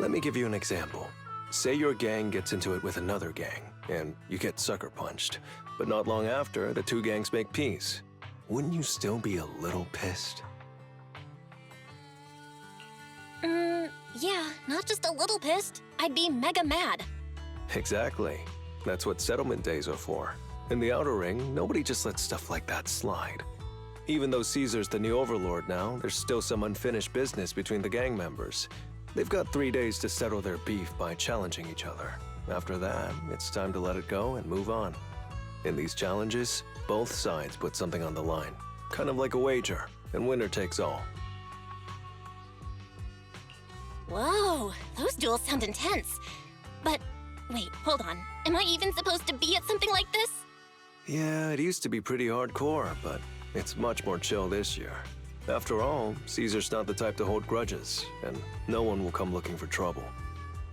Let me give you an example. Say your gang gets into it with another gang, and you get sucker punched. But not long after, the two gangs make peace. Wouldn't you still be a little pissed? Yeah, not just a little pissed. I'd be mega mad. Exactly. That's what settlement days are for. In the Outer Ring, nobody just lets stuff like that slide. Even though Caesar's the new overlord now, there's still some unfinished business between the gang members. They've got 3 days to settle their beef by challenging each other. After that, it's time to let it go and move on. In these challenges, both sides put something on the line. Kind of like a wager, and winner takes all. Whoa, those duels sound intense. But, wait, hold on. Am I even supposed to be at something like this? Yeah, it used to be pretty hardcore, but it's much more chill this year. After all, Caesar's not the type to hold grudges, and no one will come looking for trouble.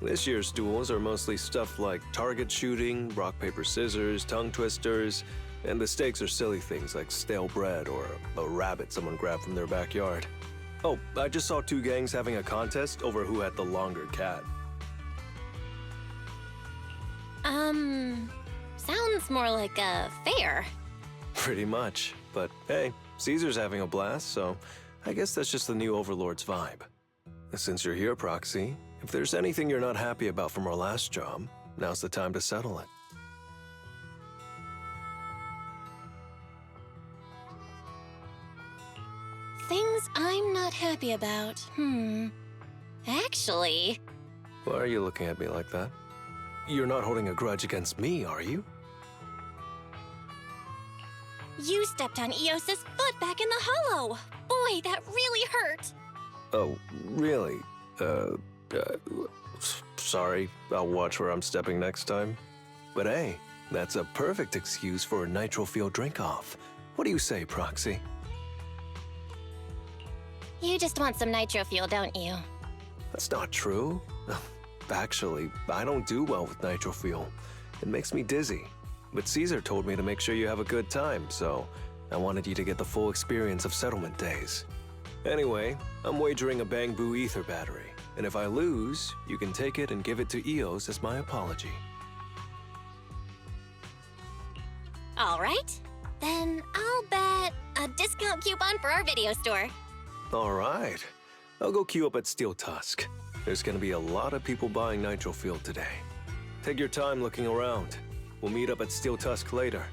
This year's duels are mostly stuff like target shooting, rock, paper, scissors, tongue twisters, and the stakes are silly things like stale bread or a rabbit someone grabbed from their backyard. Oh, I just saw 2 gangs having a contest over who had the longer cat. Sounds more like a fair. Pretty much, but hey, Caesar's having a blast, so I guess that's just the new Overlord's vibe. Since you're here, Proxy, if there's anything you're not happy about from our last job, now's the time to settle it. Things I'm not happy about. Actually... Why are you looking at me like that? You're not holding a grudge against me, are you? You stepped on Eos's foot back in the hollow. Boy, that really hurt. Oh, really? Sorry. I'll watch where I'm stepping next time. But hey, that's a perfect excuse for a nitro fuel drink-off. What do you say, Proxy? You just want some nitro fuel, don't you? That's not true. Actually, I don't do well with nitro fuel. It makes me dizzy. But Caesar told me to make sure you have a good time, so I wanted you to get the full experience of settlement days. Anyway, I'm wagering a Bamboo Ether battery, and if I lose, you can take it and give it to Eos as my apology. All right. Then I'll bet a discount coupon for our video store. All right. I'll go queue up at Steel Tusk. There's gonna be a lot of people buying nitro fuel today. Take your time looking around. We'll meet up at Steel Tusk later.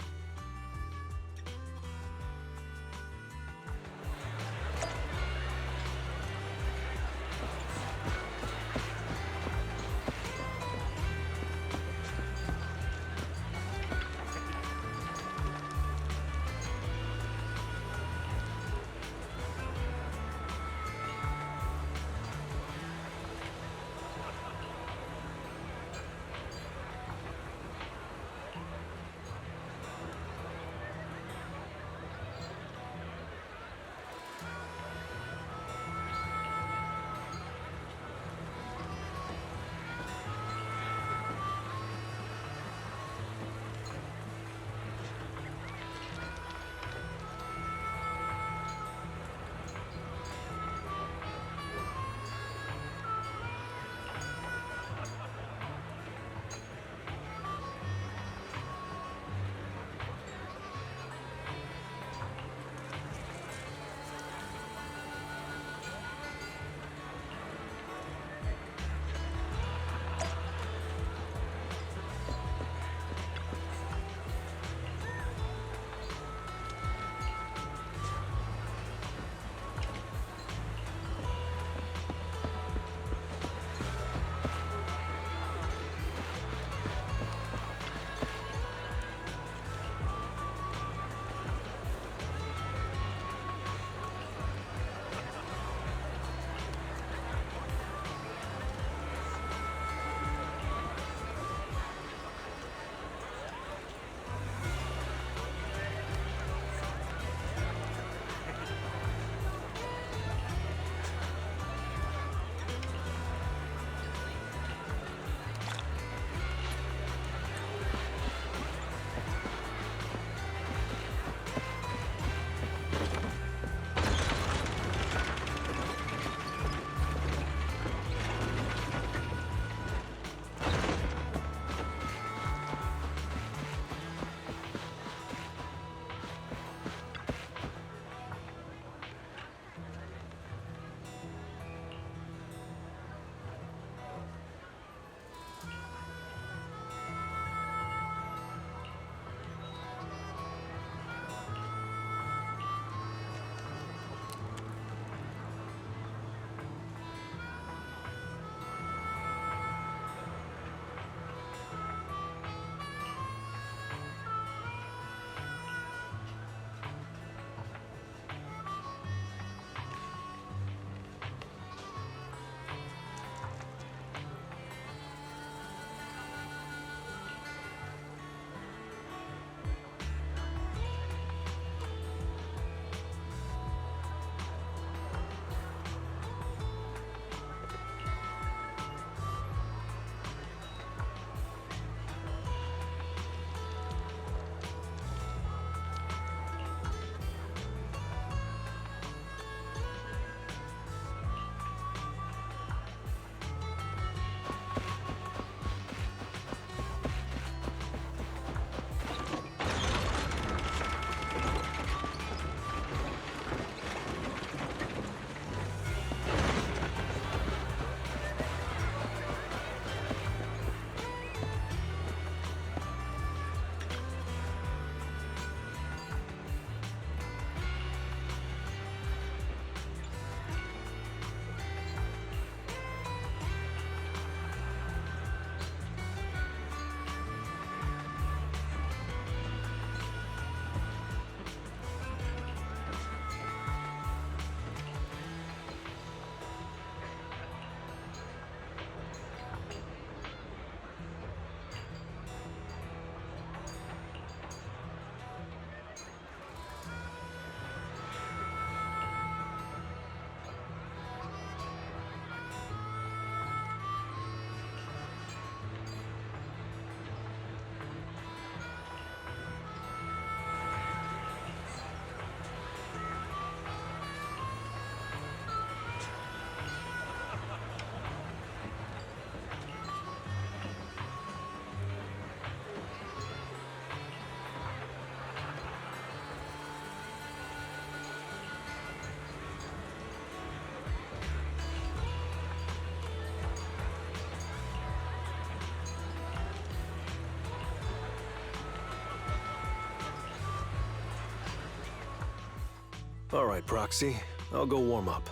All right, Proxy. I'll go warm up.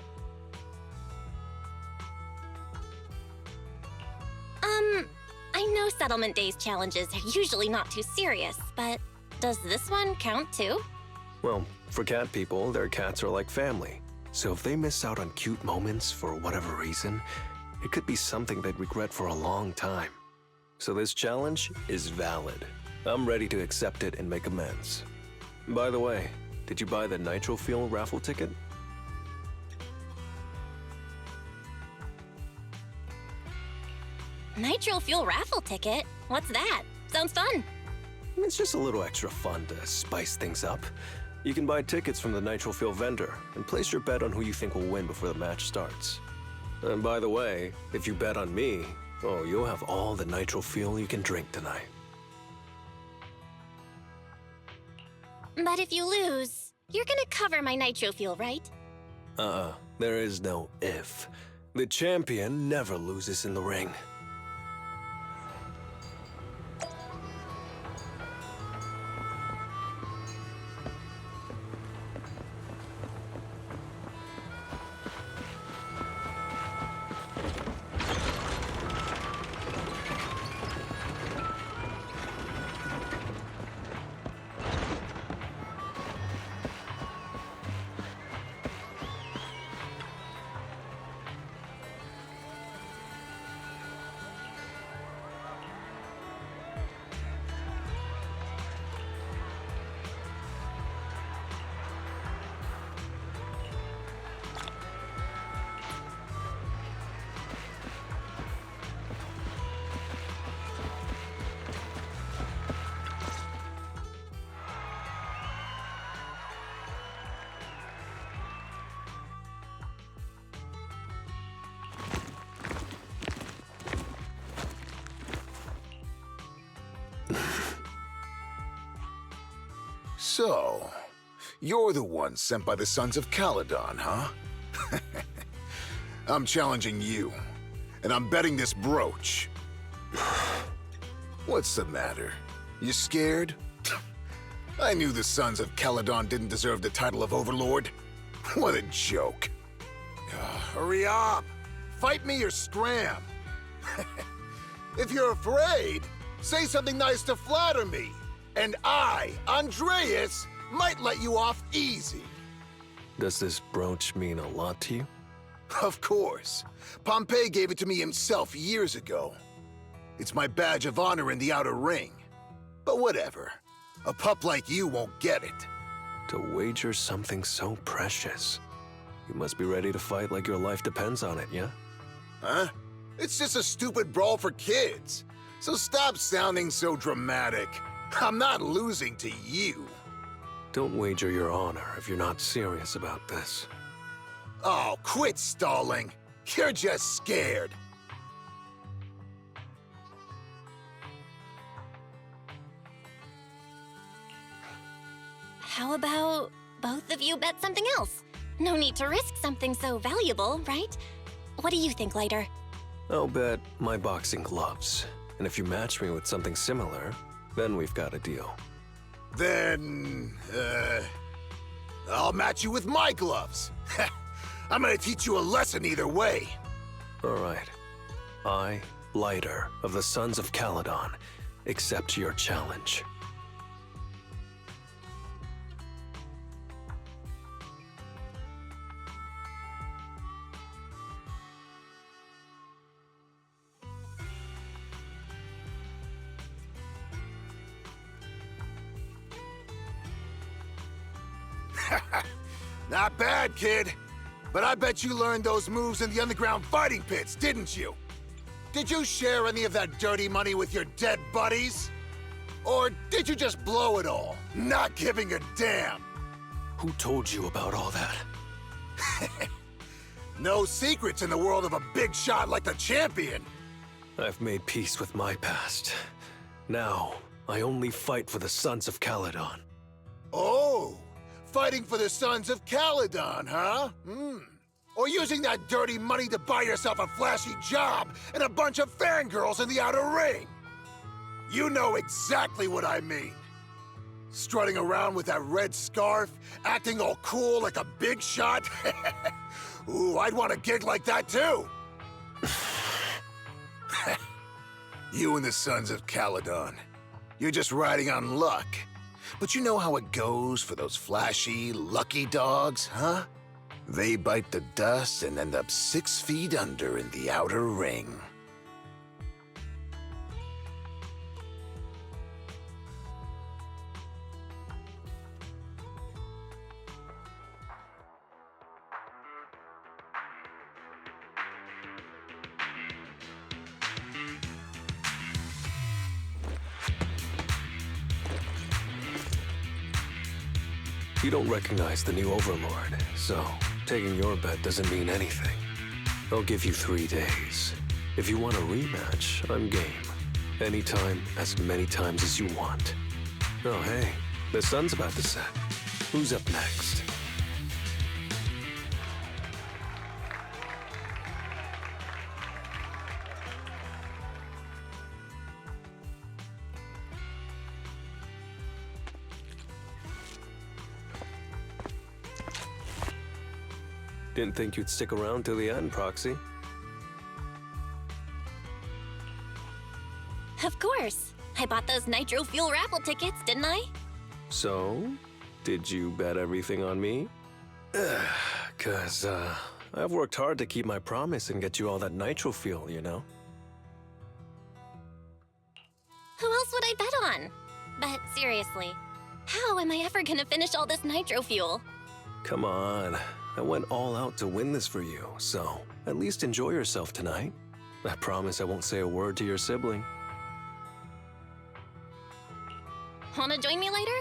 I know Settlement Days challenges are usually not too serious, but does this one count too? Well, for cat people, their cats are like family. So if they miss out on cute moments for whatever reason, it could be something they'd regret for a long time. So this challenge is valid. I'm ready to accept it and make amends. By the way, did you buy the Nitro Fuel raffle ticket? Nitro Fuel raffle ticket? What's that? Sounds fun. It's just a little extra fun to spice things up. You can buy tickets from the Nitro Fuel vendor and place your bet on who you think will win before the match starts. And by the way, if you bet on me, oh, you'll have all the Nitro Fuel you can drink tonight. But if you lose, you're gonna cover my Nitro Fuel, right? There is no if. The champion never loses in the ring. So, you're the one sent by the Sons of Caledon, huh? I'm challenging you, and I'm betting this brooch. What's the matter? You scared? I knew the Sons of Caledon didn't deserve the title of Overlord. What a joke. Hurry up! Fight me or scram! If you're afraid, say something nice to flatter me. And I, Andreas, might let you off easy. Does this brooch mean a lot to you? Of course. Pompey gave it to me himself years ago. It's my badge of honor in the outer ring. But whatever. A pup like you won't get it. To wager something so precious. You must be ready to fight like your life depends on it, yeah? Huh? It's just a stupid brawl for kids. So stop sounding so dramatic. I'm not losing to you. Don't wager your honor if you're not serious about this. Oh, quit stalling. You're just scared. How about both of you bet something else? No need to risk something so valuable, right? What do you think, Lighter? I'll bet my boxing gloves. And if you match me with something similar, then we've got a deal. Then, I'll match you with my gloves. I'm gonna teach you a lesson either way. All right. I, Lighter of the Sons of Caledon, accept your challenge. Not bad, kid. But I bet you learned those moves in the underground fighting pits, didn't you? Did you share any of that dirty money with your dead buddies? Or did you just blow it all, not giving a damn? Who told you about all that? No secrets in the world of a big shot like the champion. I've made peace with my past. Now, I only fight for the Sons of Caledon. Oh, fighting for the Sons of Caledon, huh? Or using that dirty money to buy yourself a flashy job and a bunch of fangirls in the outer ring. You know exactly what I mean. Strutting around with that red scarf, acting all cool like a big shot? Ooh, I'd want a gig like that too! You and the Sons of Caledon. You're just riding on luck. But you know how it goes for those flashy, lucky dogs, huh? They bite the dust and end up 6 feet under in the outer ring. You don't recognize the new Overlord, so taking your bet doesn't mean anything. I'll give you 3 days. If you want a rematch, I'm game. Anytime, as many times as you want. Oh hey, the sun's about to set. Who's up next? Didn't think you'd stick around till the end, Proxy. Of course. I bought those nitro fuel raffle tickets, didn't I? So, did you bet everything on me? Cause, I've worked hard to keep my promise and get you all that nitro fuel, you know? Who else would I bet on? But seriously, how am I ever gonna finish all this nitro fuel? Come on. I went all out to win this for you, so at least enjoy yourself tonight. I promise I won't say a word to your sibling. Wanna join me later?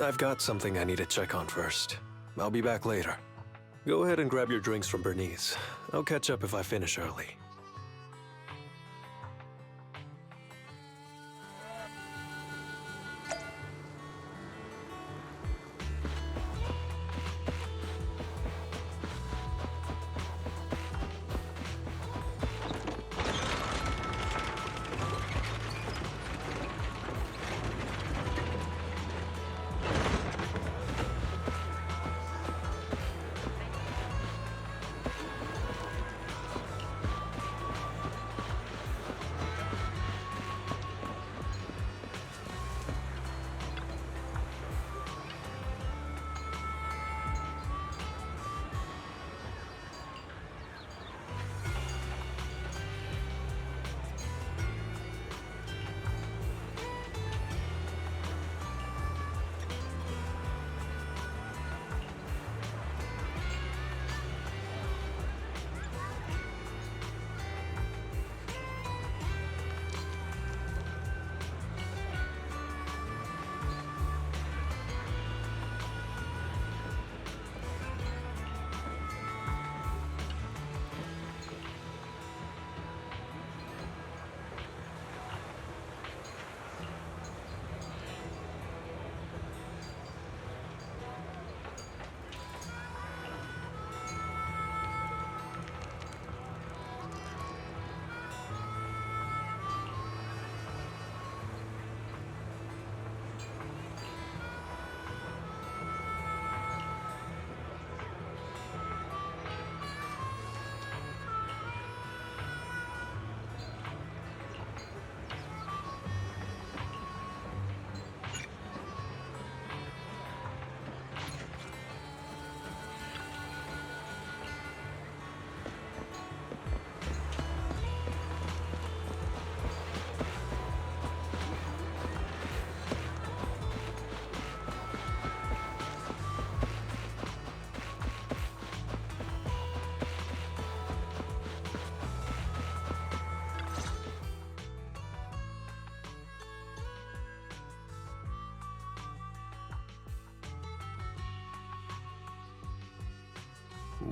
I've got something I need to check on first. I'll be back later. Go ahead and grab your drinks from Bernice. I'll catch up if I finish early.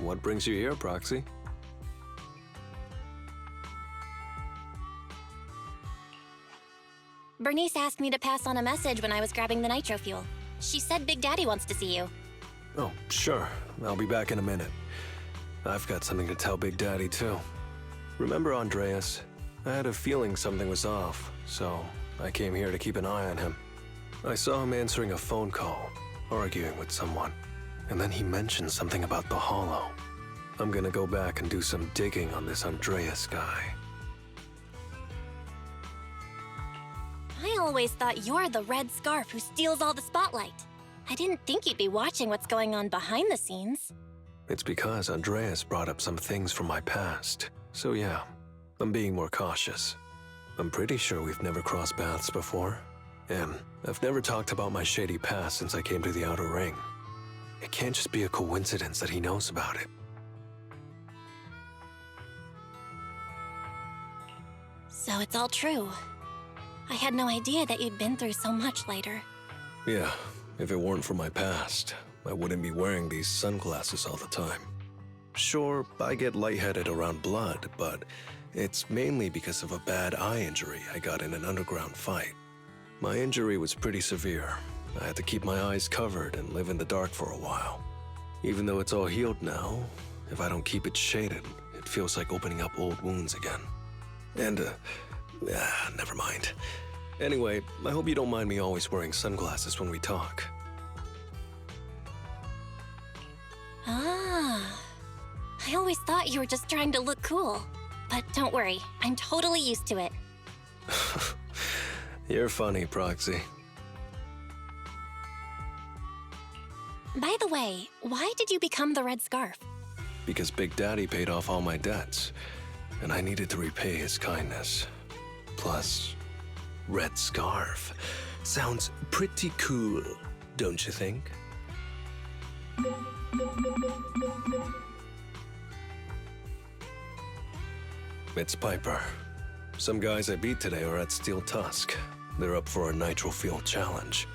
What brings you here, Proxy? Bernice asked me to pass on a message when I was grabbing the nitro fuel. She said Big Daddy wants to see you. Oh, sure. I'll be back in a minute. I've got something to tell Big Daddy, too. Remember Andreas? I had a feeling something was off, so I came here to keep an eye on him. I saw him answering a phone call, arguing with someone, and then he mentioned something about the Hollow. I'm gonna go back and do some digging on this Andreas guy. I always thought you're the red scarf who steals all the spotlight. I didn't think you'd be watching what's going on behind the scenes. It's because Andreas brought up some things from my past. So yeah, I'm being more cautious. I'm pretty sure we've never crossed paths before. And I've never talked about my shady past since I came to the Outer Ring. It can't just be a coincidence that he knows about it. So it's all true. I had no idea that you'd been through so much later. Yeah, if it weren't for my past, I wouldn't be wearing these sunglasses all the time. Sure, I get lightheaded around blood, but it's mainly because of a bad eye injury I got in an underground fight. My injury was pretty severe. I had to keep my eyes covered and live in the dark for a while. Even though it's all healed now, if I don't keep it shaded, it feels like opening up old wounds again. And, never mind. Anyway, I hope you don't mind me always wearing sunglasses when we talk. Ah. I always thought you were just trying to look cool. But don't worry, I'm totally used to it. You're funny, Proxy. By the way, why did you become the Red Scarf? Because Big Daddy paid off all my debts, and I needed to repay his kindness. Plus, Red Scarf sounds pretty cool, don't you think? It's Piper. Some guys I beat today are at Steel Tusk. They're up for a nitro field challenge.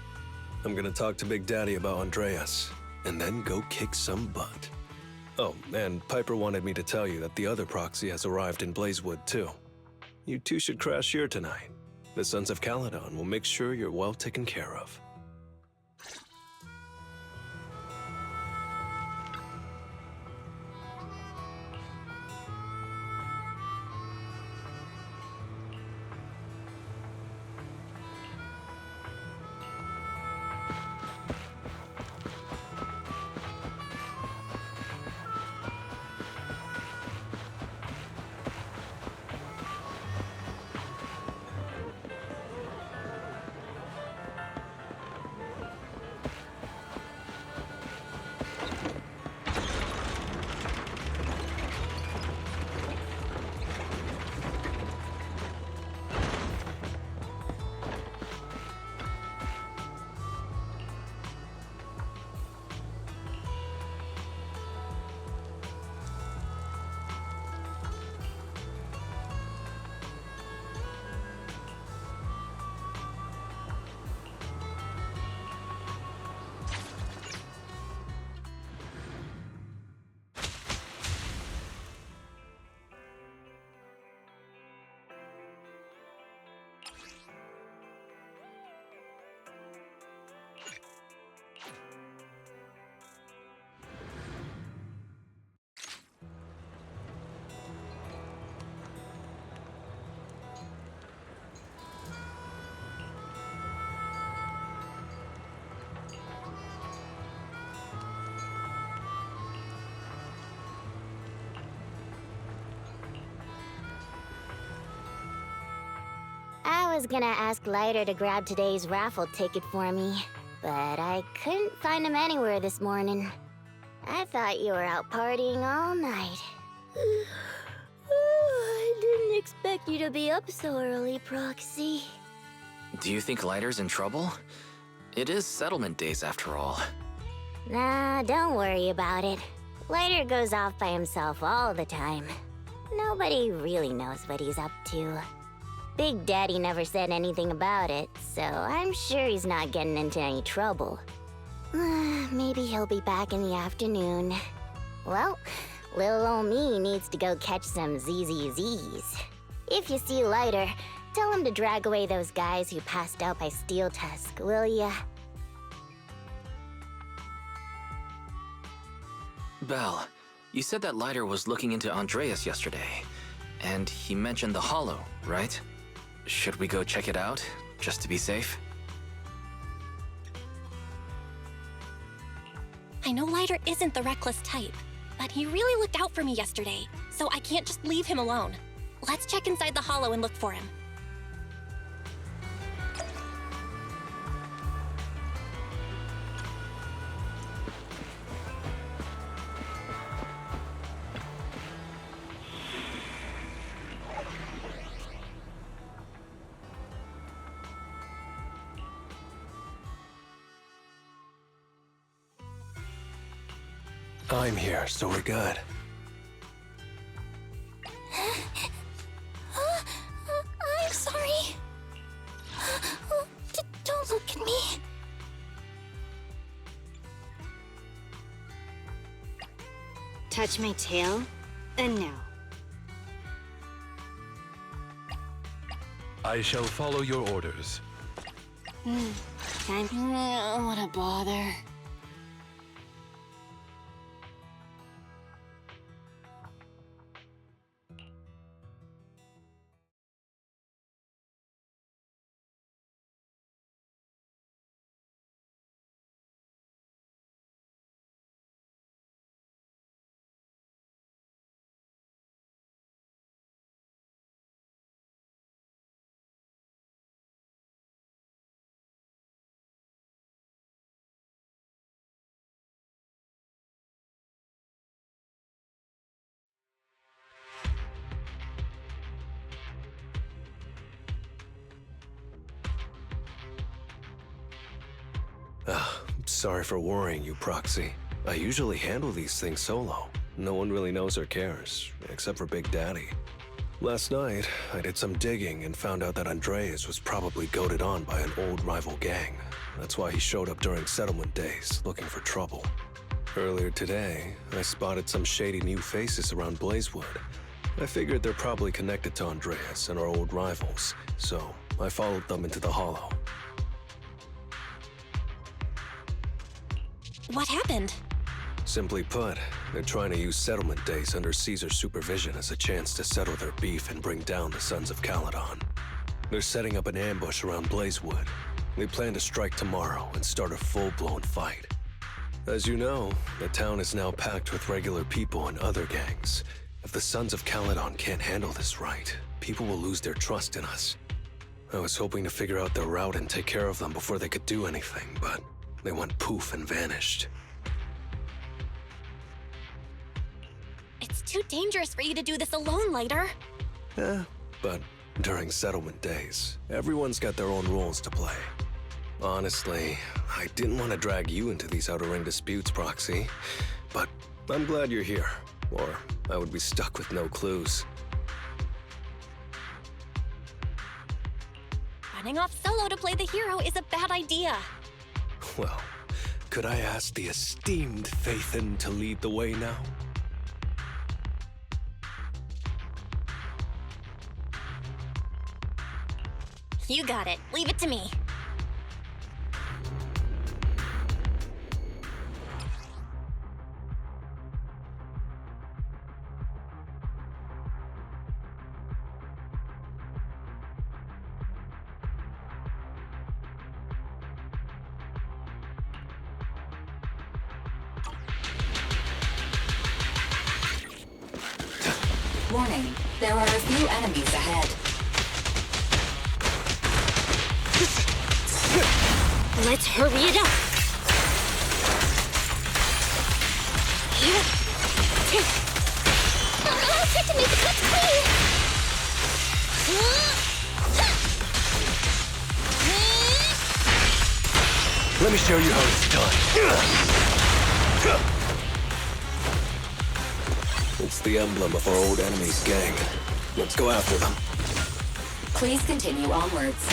I'm gonna talk to Big Daddy about Andreas, and then go kick some butt. Oh, and Piper wanted me to tell you that the other proxy has arrived in Blazewood too. You two should crash here tonight. The Sons of Caledon will make sure you're well taken care of. I was gonna ask Lighter to grab today's raffle ticket for me, but I couldn't find him anywhere this morning. I thought you were out partying all night. I didn't expect you to be up so early, Proxy. Do you think Lighter's in trouble? It is settlement days after all. Nah, don't worry about it. Lighter goes off by himself all the time. Nobody really knows what he's up to. Big Daddy never said anything about it, so I'm sure he's not getting into any trouble. Maybe he'll be back in the afternoon. Well, little ol' me needs to go catch some ZZZs. If you see Lighter, tell him to drag away those guys who passed out by Steel Tusk, will ya? Belle, you said that Lighter was looking into Andreas yesterday, and he mentioned the Hollow, right? Should we go check it out, just to be safe? I know Lighter isn't the reckless type, but he really looked out for me yesterday, so I can't just leave him alone. Let's check inside the hollow and look for him. I'm here, so we're good. I'm sorry. Don't look at me. Touch my tail, and no. I shall follow your orders. What a bother. Sorry for worrying you, Proxy. I usually handle these things solo. No one really knows or cares, except for Big Daddy. Last night, I did some digging and found out that Andreas was probably goaded on by an old rival gang. That's why he showed up during settlement days, looking for trouble. Earlier today, I spotted some shady new faces around Blazewood. I figured they're probably connected to Andreas and our old rivals, so I followed them into the hollow. What happened? Simply put, they're trying to use settlement days under Caesar's supervision as a chance to settle their beef and bring down the Sons of Caledon. They're setting up an ambush around Blazewood. They plan to strike tomorrow and start a full-blown fight. As you know, the town is now packed with regular people and other gangs. If the Sons of Caledon can't handle this right, people will lose their trust in us. I was hoping to figure out their route and take care of them before they could do anything, but they went poof and vanished. It's too dangerous for you to do this alone, Lighter. But during settlement days, everyone's got their own roles to play. Honestly, I didn't want to drag you into these outer ring disputes, Proxy, but I'm glad you're here, or I would be stuck with no clues. Running off solo to play the hero is a bad idea. Well, could I ask the esteemed Phaethon to lead the way now? You got it. Leave it to me. Warning, there are a few enemies ahead. Let's hurry it up. I'll try to make the cut clean. Let me show you how it's done. It's the emblem of our old enemy's gang. Let's go after them. Please continue onwards.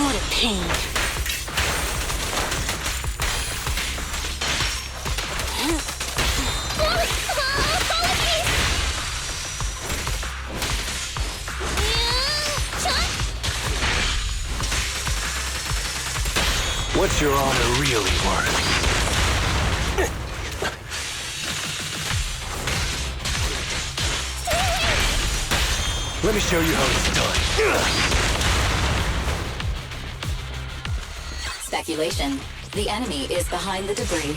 What a pain. What's your honor really worth? Let me show you how it's done. speculation. The enemy is behind the debris.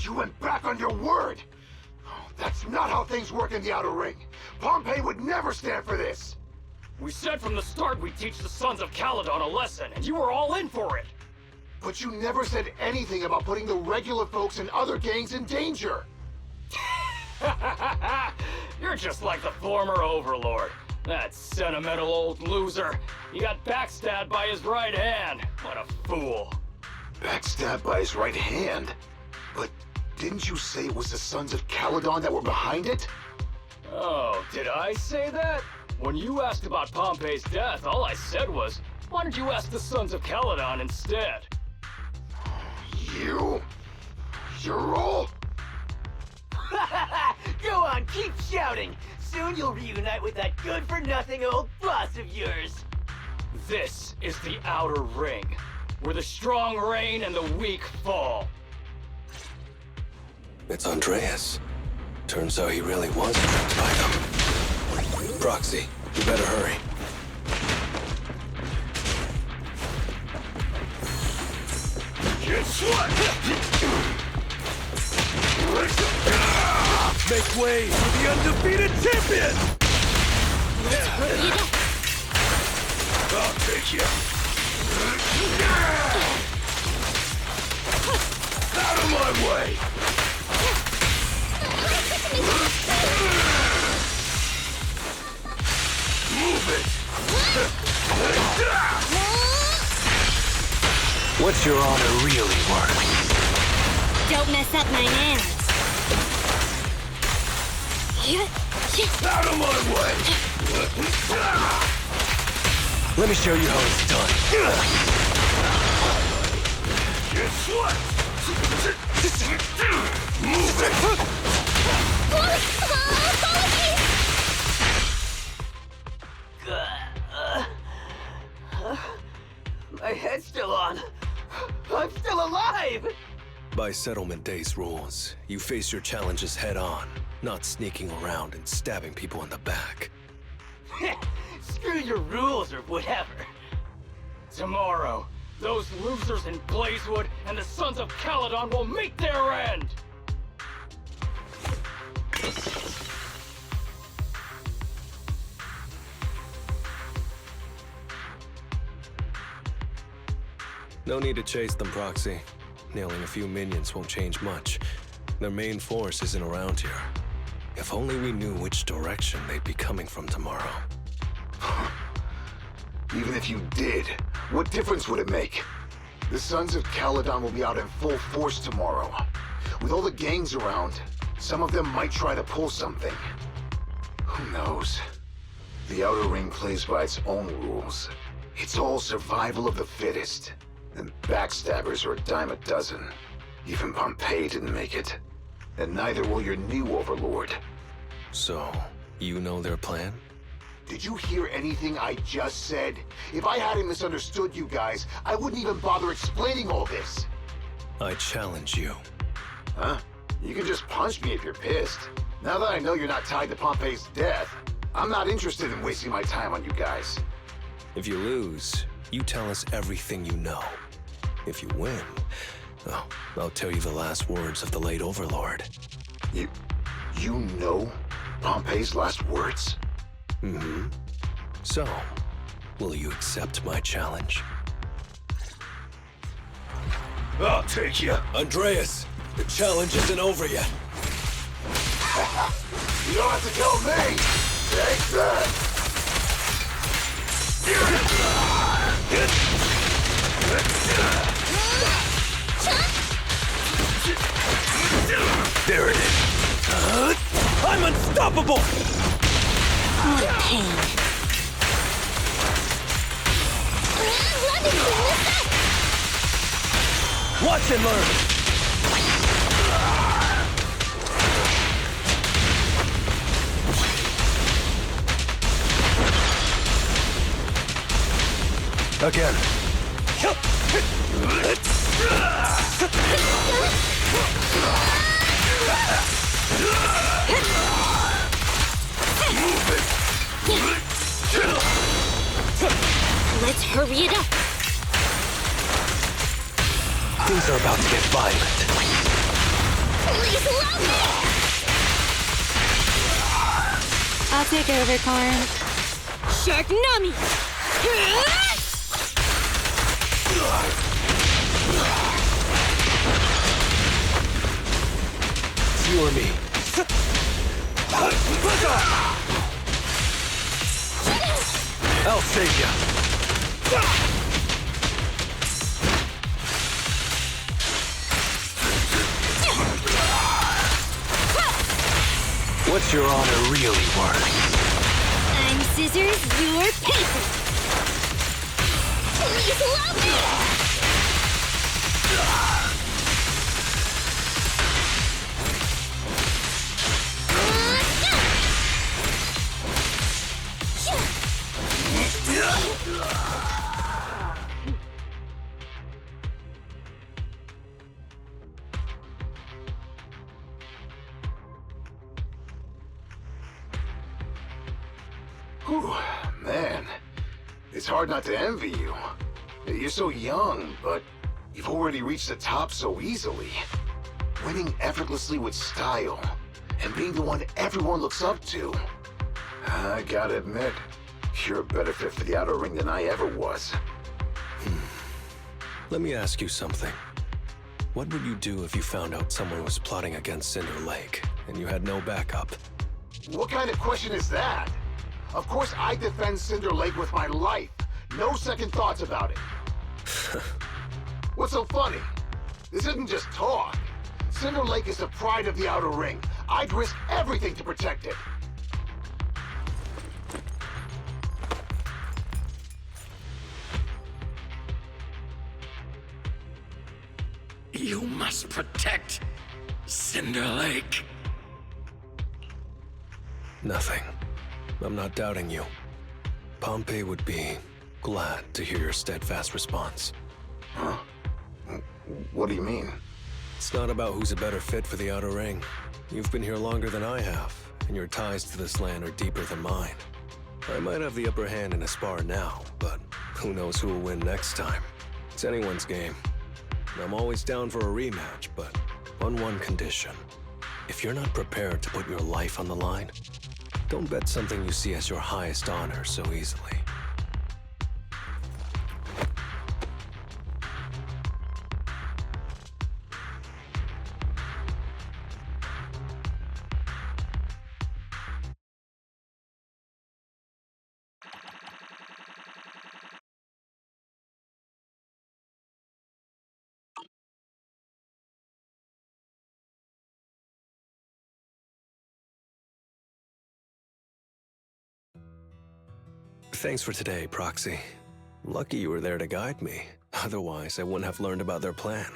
You went back on your word! Oh, that's not how things work in the Outer Ring. Pompeii would never stand for this! We said from the start we'd teach the Sons of Caledon a lesson, and you were all in for it! But you never said anything about putting the regular folks and other gangs in danger! You're just like the former Overlord. That sentimental old loser. He got backstabbed by his right hand. What a fool. Backstabbed by his right hand? But didn't you say it was the Sons of Caledon that were behind it? Oh, did I say that? When you asked about Pompey's death, all I said was, why don't you ask the Sons of Caledon instead? You? You're all... Go on, keep shouting! Soon you'll reunite with that good-for-nothing old boss of yours! This is the Outer Ring, where the strong reign and the weak fall. It's Andreas. Turns out he really was tricked by them. Proxy, you better hurry. Guess what? Make way for the undefeated champion! I'll take you. Out of my way! Move it! What's your honor really worth? Don't mess up my hands. Out of my way! Let me show you how it's done. Guess what? Move it! My head's still on. I'm still alive! By Settlement Day's rules, you face your challenges head on, not sneaking around and stabbing people in the back. Screw your rules or whatever. Tomorrow, those losers in Blazewood and the Sons of Caledon will meet their end! No need to chase them, Proxy. Nailing a few minions won't change much. Their main force isn't around here. If only we knew which direction they'd be coming from tomorrow. Even if you did, what difference would it make? The Sons of Caledon will be out in full force tomorrow. With all the gangs around, some of them might try to pull something. Who knows? The Outer Ring plays by its own rules. It's all survival of the fittest. And backstabbers are a dime a dozen. Even Pompeii didn't make it. And neither will your new overlord. So, you know their plan? Did you hear anything I just said? If I hadn't misunderstood you guys, I wouldn't even bother explaining all this. I challenge you. Huh? You can just punch me if you're pissed. Now that I know you're not tied to Pompeii's death, I'm not interested in wasting my time on you guys. If you lose, you tell us everything you know. If you win, well, I'll tell you the last words of the late Overlord. You know Pompeii's last words? Mm-hmm. So, will you accept my challenge? I'll take you. Andreas, the challenge isn't over yet. You don't have to tell me. Take that. There it is. I'm unstoppable! What a pain. Watch and learn! Again. Let's hurry it up. Things are about to get violent. Please love me. I'll take over, Karn. Shark Nami! You or me? I'll save you. What's your honor really worth? I'm scissors, you're paper. Please love me. Whew, man. It's hard not to envy you. You're so young, but you've already reached the top so easily. Winning effortlessly with style, and being the one everyone looks up to. I gotta admit, you're a better fit for the outer ring than I ever was. Let me ask you something. What would you do if you found out someone was plotting against Cinder Lake, and you had no backup? What kind of question is that? Of course I defend Cinder Lake with my life. No second thoughts about it. What's so funny? This isn't just talk. Cinder Lake is the pride of the Outer Ring. I'd risk everything to protect it. You must protect Cinder Lake. Nothing. I'm not doubting you. Pompey would be glad to hear your steadfast response. Huh? What do you mean? It's not about who's a better fit for the Outer Ring. You've been here longer than I have, and your ties to this land are deeper than mine. I might have the upper hand in a spar now, but who knows who will win next time. It's anyone's game. I'm always down for a rematch, but on one condition. If you're not prepared to put your life on the line, don't bet something you see as your highest honor so easily. Thanks for today, Proxy. Lucky you were there to guide me. Otherwise, I wouldn't have learned about their plan.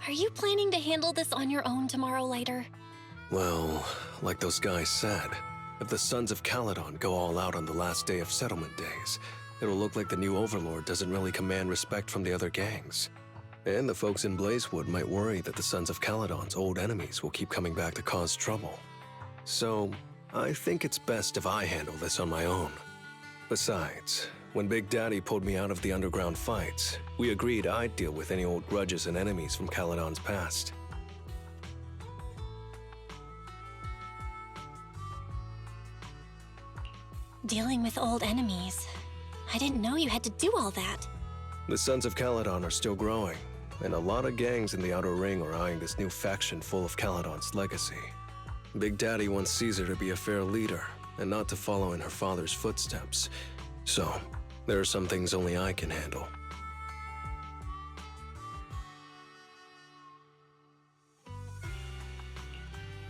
Are you planning to handle this on your own tomorrow later? Well, like those guys said, if the Sons of Caledon go all out on the last day of settlement days, it'll look like the new Overlord doesn't really command respect from the other gangs. And the folks in Blazewood might worry that the Sons of Caledon's old enemies will keep coming back to cause trouble. So, I think it's best if I handle this on my own. Besides, when Big Daddy pulled me out of the underground fights, we agreed I'd deal with any old grudges and enemies from Caledon's past. Dealing with old enemies. I didn't know you had to do all that. The Sons of Caledon are still growing, and a lot of gangs in the Outer Ring are eyeing this new faction full of Caledon's legacy. Big Daddy wants Caesar to be a fair leader, and not to follow in her father's footsteps. So, there are some things only I can handle.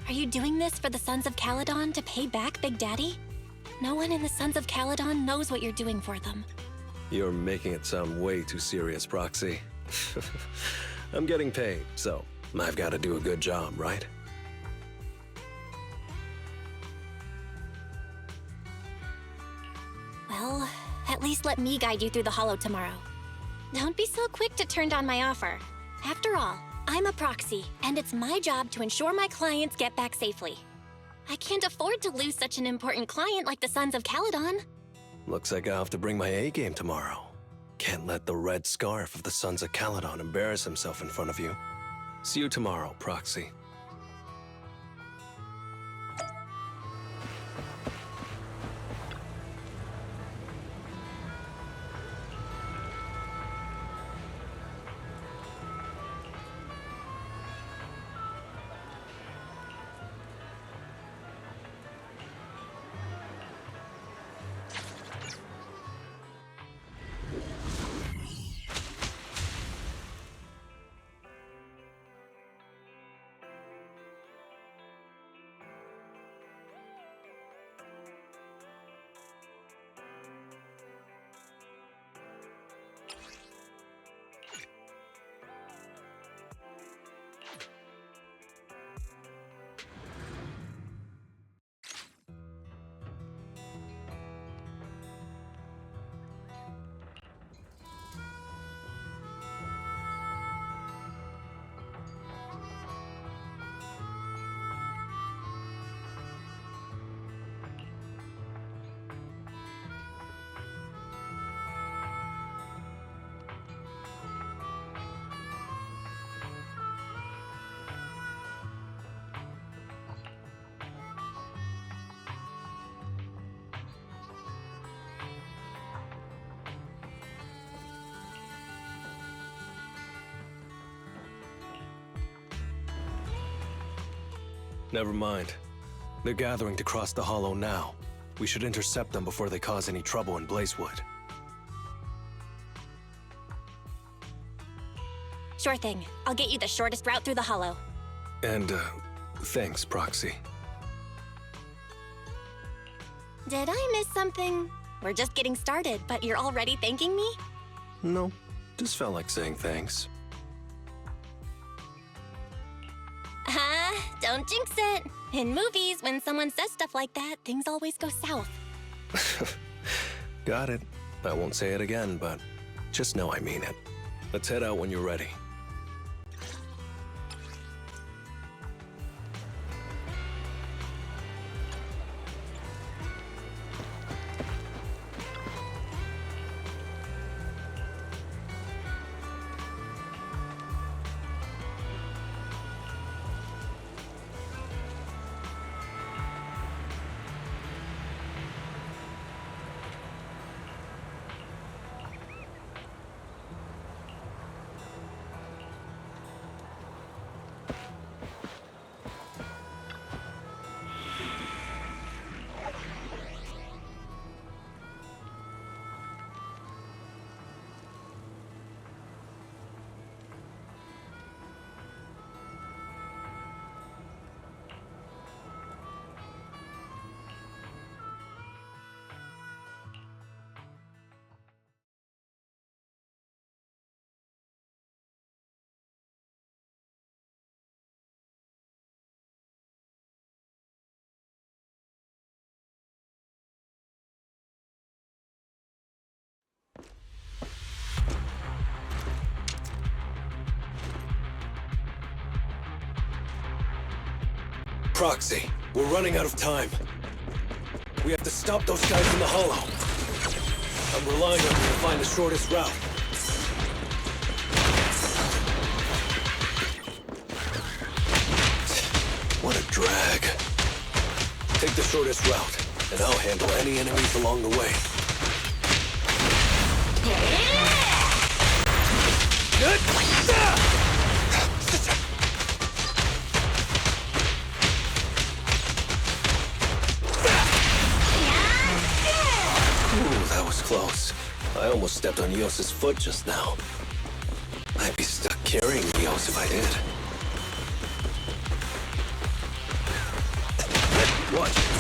Are you doing this for the Sons of Caledon to pay back Big Daddy? No one in the Sons of Caledon knows what you're doing for them. You're making it sound way too serious, Proxy. I'm getting paid, so I've got to do a good job, right? Well, at least let me guide you through the hollow tomorrow. Don't be so quick to turn down my offer. After all, I'm a proxy, and it's my job to ensure my clients get back safely. I can't afford to lose such an important client like the Sons of Caledon. Looks like I'll have to bring my A-game tomorrow. Can't let the red scarf of the Sons of Caledon embarrass himself in front of you. See you tomorrow, Proxy. Never mind. They're gathering to cross the hollow now. We should intercept them before they cause any trouble in Blazewood. Sure thing. I'll get you the shortest route through the hollow. And, thanks, Proxy. Did I miss something? We're just getting started, but you're already thanking me? No, just felt like saying thanks. Don't jinx it. In movies, when someone says stuff like that, things always go south. Got it. I won't say it again, but just know I mean it. Let's head out when you're ready. Proxy, we're running out of time. We have to stop those guys in the hollow. I'm relying on you to find the shortest route. What a drag. Take the shortest route, and I'll handle any enemies along the way. Ooh, that was close. I almost stepped on Yos's foot just now. I'd be stuck carrying Yos if I did. Watch.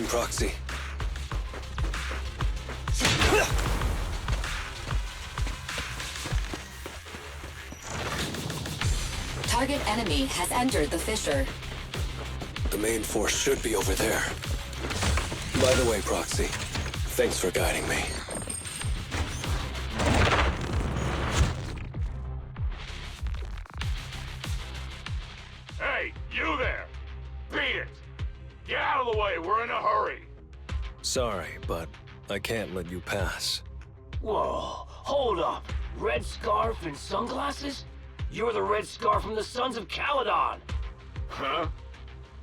Proxy. Target enemy has entered the fissure. The main force should be over there. By the way, Proxy, thanks for guiding me. Hey, you there! Beat it! Get out of the way, we're in a hurry! Sorry, but I can't let you pass. Whoa, hold up. Red scarf and sunglasses? You're the Red Scarf from the Sons of Caledon! Huh?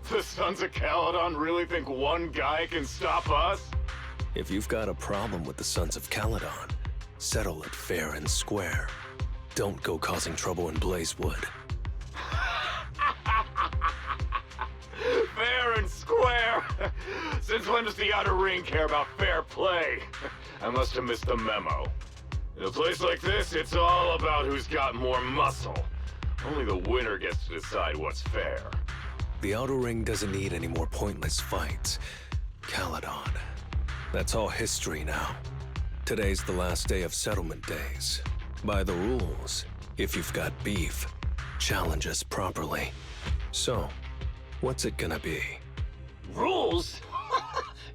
The Sons of Caledon really think one guy can stop us? If you've got a problem with the Sons of Caledon, settle it fair and square. Don't go causing trouble in Blazewood. Fair and square! Since when does the Outer Ring care about fair play? I must have missed the memo. In a place like this, it's all about who's got more muscle. Only the winner gets to decide what's fair. The Outer Ring doesn't need any more pointless fights. Caledon. That's all history now. Today's the last day of settlement days. By the rules, if you've got beef, challenge us properly. So, what's it gonna be? Rules?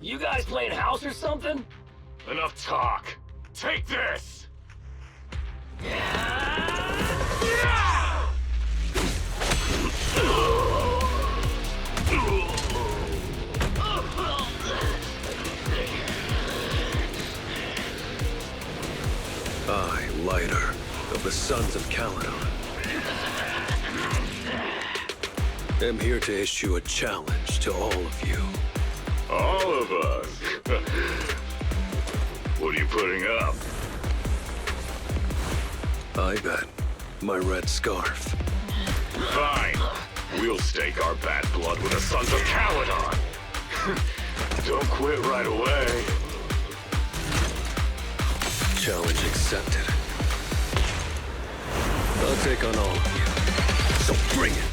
You guys playing house or something? Enough talk. Take this! I, Lighter, of the Sons of Caledon, am here to issue a challenge to all of you. All of us? What are you putting up? I bet my red scarf. Fine. We'll stake our bad blood with the Sons of Caledon. Don't quit right away. Challenge accepted. I'll take on all of you. So bring it!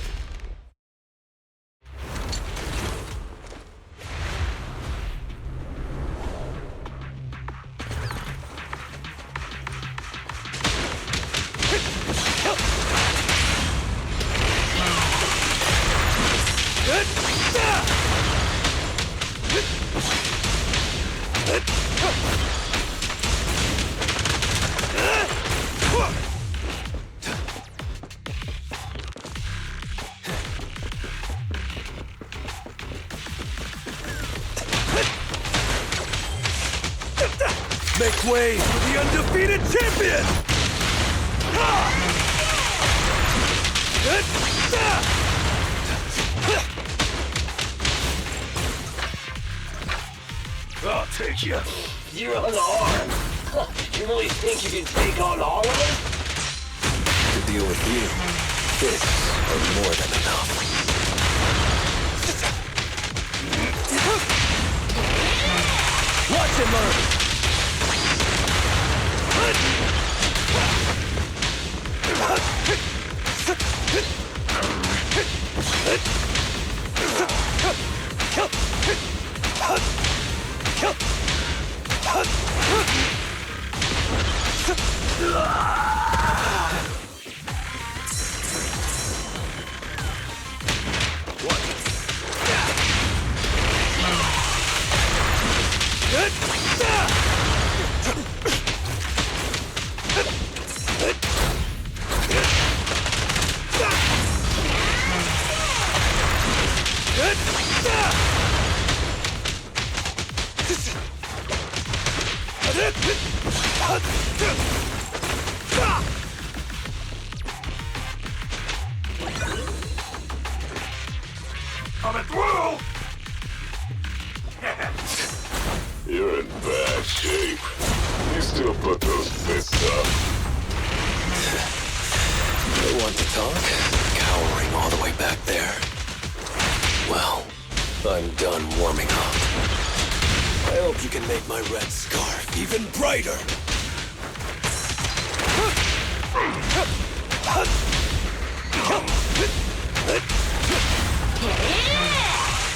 Make way for the undefeated champion! I'll take you. You're unarmed. You really think you can take on all of us? To deal with you, fists are more than enough. Watch and learn! Coming through! You're in bad shape. You still put those fists up. You want to talk? Cowering all the way back there. Well, I'm done warming up. I hope you can make my red scarf even brighter.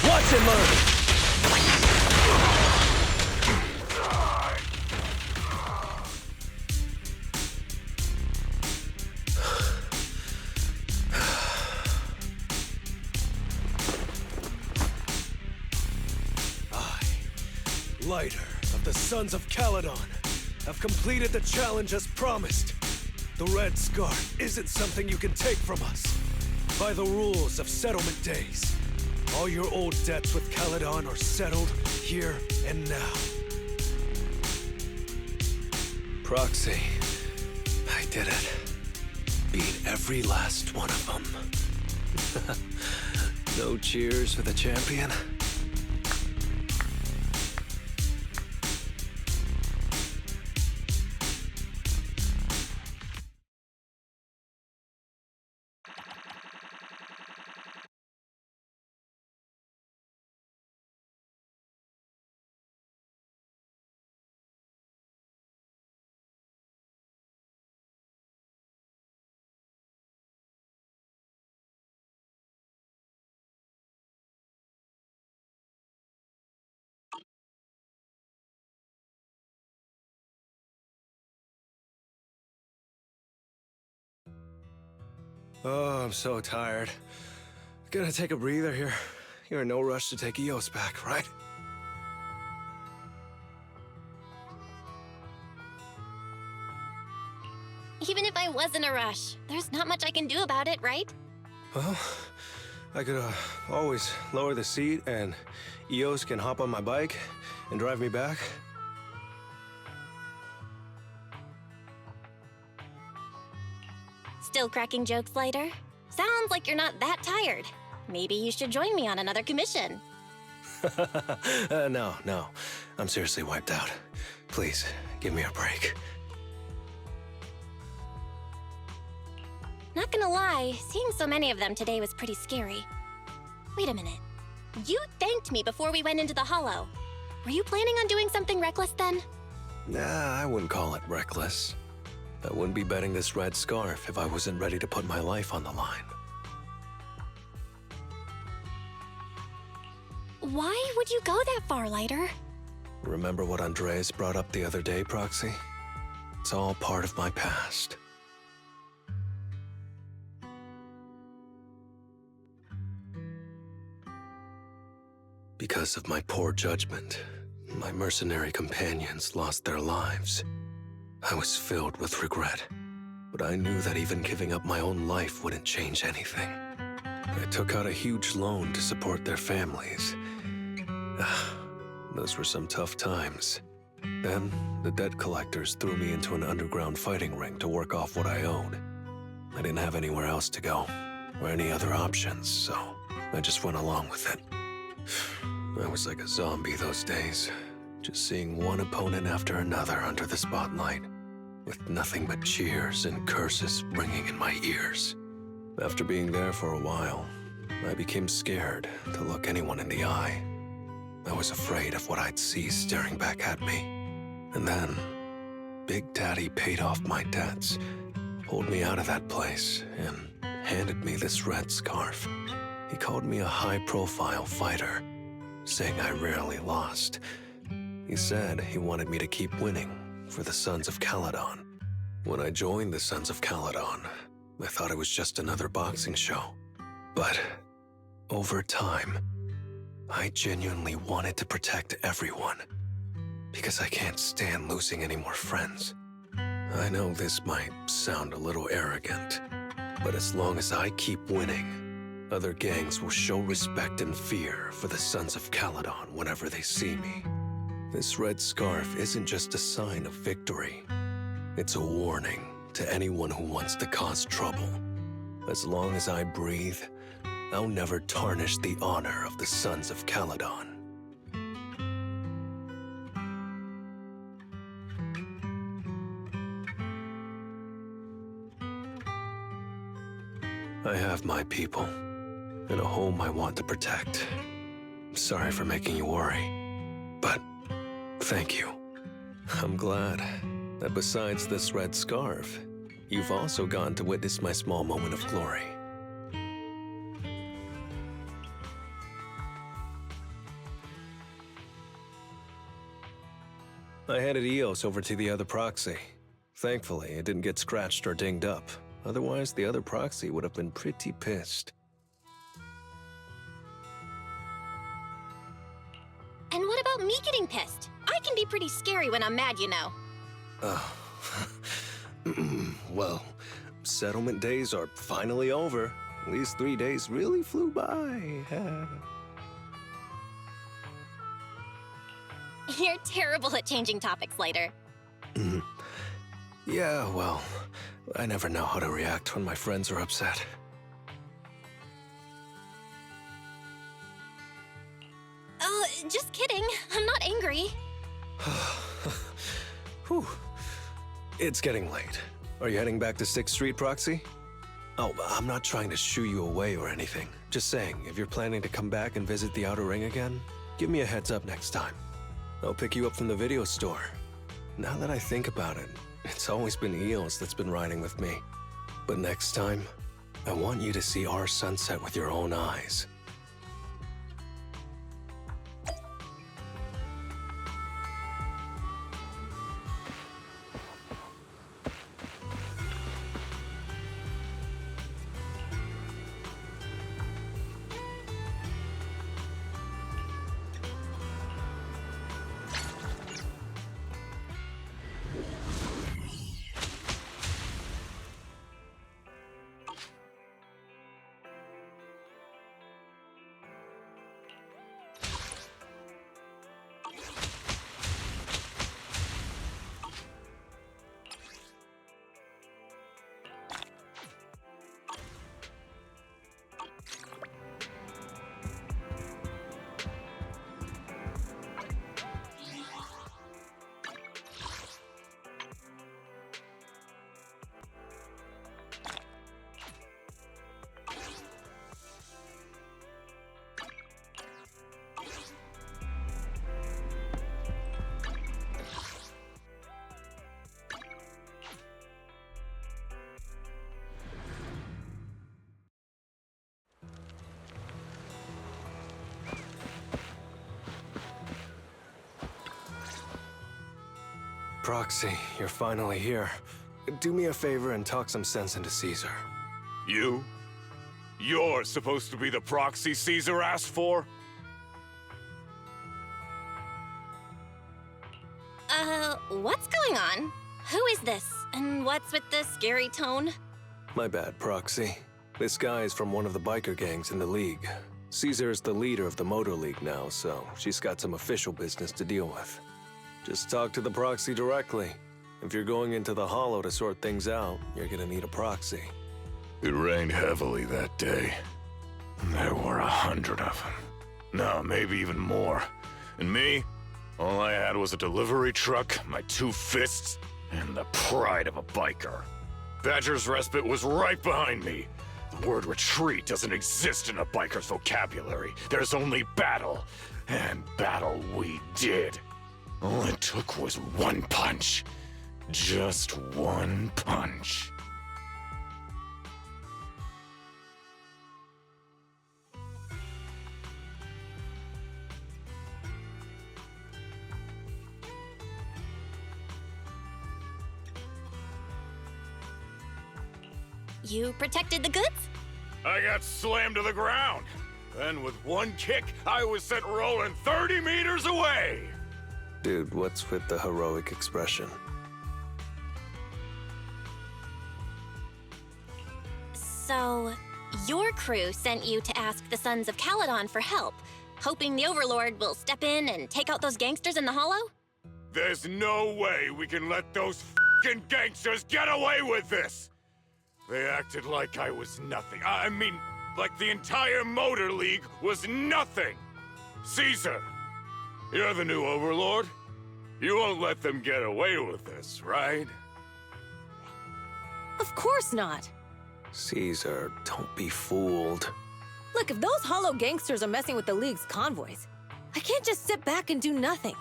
Watch and learn! lighter of the Sons of Caledon have completed the challenge as promised. The Red Scarf isn't something you can take from us. By the rules of settlement days, all your old debts with Caledon are settled here and now. Proxy, I did it. Beat every last one of them. No cheers for the champion? Oh, I'm so tired. Gonna take a breather here. You're in no rush to take EOS back, right? Even if I was in a rush, there's not much I can do about it, right? Well, I could always lower the seat and EOS can hop on my bike and drive me back. Still cracking jokes, Lighter? Sounds like you're not that tired. Maybe you should join me on another commission. No. I'm seriously wiped out. Please, give me a break. Not gonna lie, seeing so many of them today was pretty scary. Wait a minute. You thanked me before we went into the Hollow. Were you planning on doing something reckless then? Nah, I wouldn't call it reckless. I wouldn't be betting this red scarf if I wasn't ready to put my life on the line. Why would you go that far, Lighter? Remember what Andreas brought up the other day, Proxy? It's all part of my past. Because of my poor judgment, my mercenary companions lost their lives. I was filled with regret, but I knew that even giving up my own life wouldn't change anything. I took out a huge loan to support their families. Those were some tough times. Then, the debt collectors threw me into an underground fighting ring to work off what I owed. I didn't have anywhere else to go, or any other options, so I just went along with it. I was like a zombie those days, just seeing one opponent after another under the spotlight, with nothing but cheers and curses ringing in my ears. After being there for a while, I became scared to look anyone in the eye. I was afraid of what I'd see staring back at me. And then, Big Daddy paid off my debts, pulled me out of that place, and handed me this red scarf. He called me a high-profile fighter, saying I rarely lost. He said he wanted me to keep winning for the Sons of Caledon. When I joined the Sons of Caledon, I thought it was just another boxing show. But over time, I genuinely wanted to protect everyone, because I can't stand losing any more friends. I know this might sound a little arrogant, but as long as I keep winning, other gangs will show respect and fear for the Sons of Caledon whenever they see me. This red scarf isn't just a sign of victory. It's a warning to anyone who wants to cause trouble. As long as I breathe, I'll never tarnish the honor of the Sons of Caledon. I have my people, and a home I want to protect. Sorry for making you worry, but thank you. I'm glad that besides this red scarf, you've also gotten to witness my small moment of glory. I handed EOS over to the other proxy. Thankfully, it didn't get scratched or dinged up. Otherwise, the other proxy would have been pretty pissed. And what about me getting pissed? can be pretty scary when I'm mad, you know. Well, settlement days are finally over. These 3 days really flew by. You're terrible at changing topics, Lighter. Yeah, well, I never know how to react when my friends are upset. Oh, just kidding. I'm not angry. Whew. It's getting late. Are you heading back to 6th Street, Proxy? Oh, I'm not trying to shoo you away or anything. Just saying, if you're planning to come back and visit the Outer Ring again, give me a heads up next time. I'll pick you up from the video store. Now that I think about it, it's always been Eos that's been riding with me. But next time, I want you to see our sunset with your own eyes. Proxy, you're finally here. Do me a favor and talk some sense into Caesar. You? You're supposed to be the proxy Caesar asked for? What's going on? Who is this? And what's with the scary tone? My bad, Proxy. This guy is from one of the biker gangs in the League. Caesar is the leader of the Motor League now, so she's got some official business to deal with. Just talk to the Proxy directly. If you're going into the Hollow to sort things out, you're gonna need a proxy. It rained heavily that day. There were 100 of them. No, maybe even more. And me? All I had was a delivery truck, my 2 fists, and the pride of a biker. Badger's Respite was right behind me. The word retreat doesn't exist in a biker's vocabulary. There's only battle. And battle we did. All it took was one punch. Just one punch. You protected the goods? I got slammed to the ground. Then with one kick, I was sent rolling 30 meters away. Dude, what's with the heroic expression? So, your crew sent you to ask the Sons of Caledon for help, hoping the Overlord will step in and take out those gangsters in the Hollow? There's no way we can let those f***ing gangsters get away with this! They acted like I was nothing. I mean, like the entire Motor League was nothing! Caesar, you're the new Overlord. You won't let them get away with this, right? Of course not. Caesar, don't be fooled. Look, if those Hollow gangsters are messing with the League's convoys, I can't just sit back and do nothing.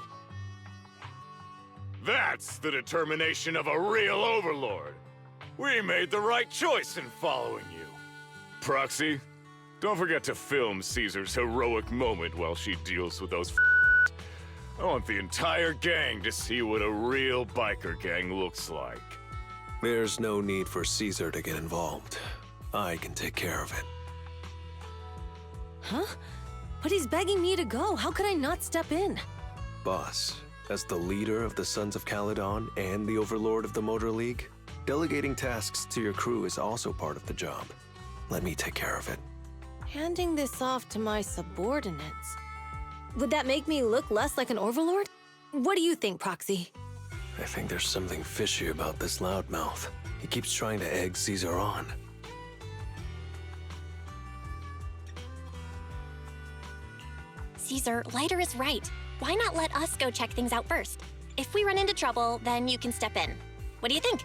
That's the determination of a real Overlord. We made the right choice in following you. Proxy, don't forget to film Caesar's heroic moment while she deals with those I want the entire gang to see what a real biker gang looks like. There's no need for Caesar to get involved. I can take care of it. Huh? But he's begging me to go. How could I not step in? Boss, As the leader of the Sons of Caledon and the Overlord of the Motor League, delegating tasks to your crew is also part of the job. Let me take care of it. Handing this off to my subordinates. Would that make me look less like an overlord? What do you think, Proxy? I think there's something fishy about this loudmouth. He keeps trying to egg Caesar on. Caesar, Lighter is right. Why not let us go check things out first? If we run into trouble, then you can step in. What do you think?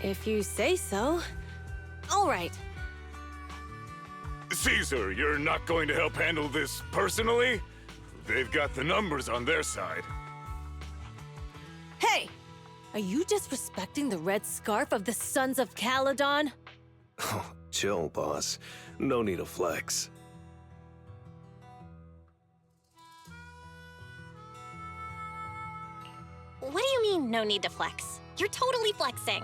If you say so. All right. Caesar, you're not going to help handle this personally? They've got the numbers on their side. Hey! Are you disrespecting the red scarf of the Sons of Caledon? Oh, chill, boss. No need to flex. What do you mean, no need to flex? You're totally flexing.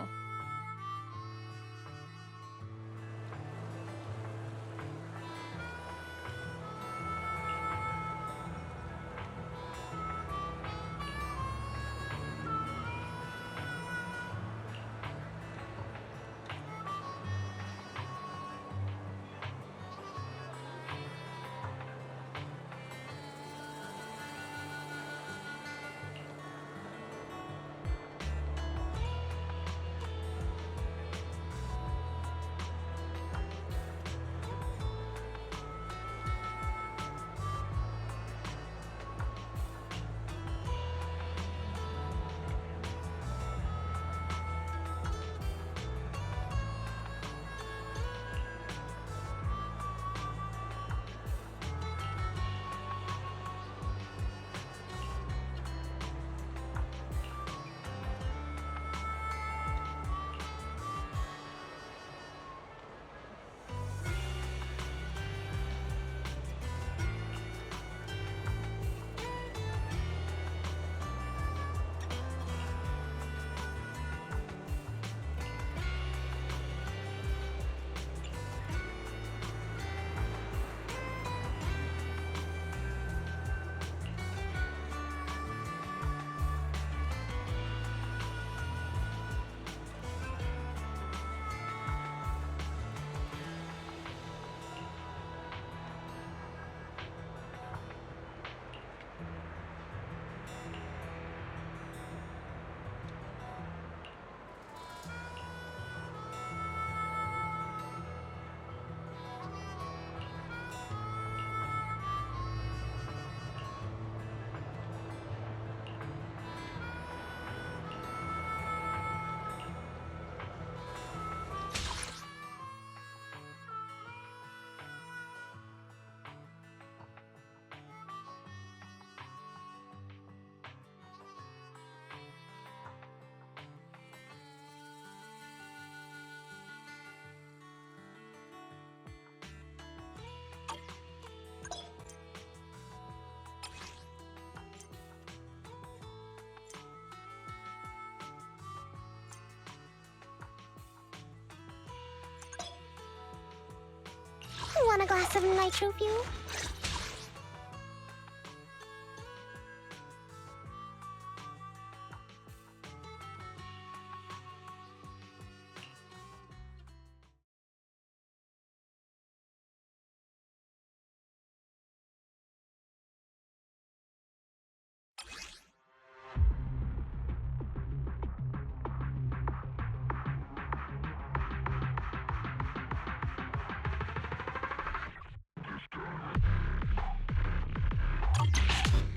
Want a glass of nitro fuel?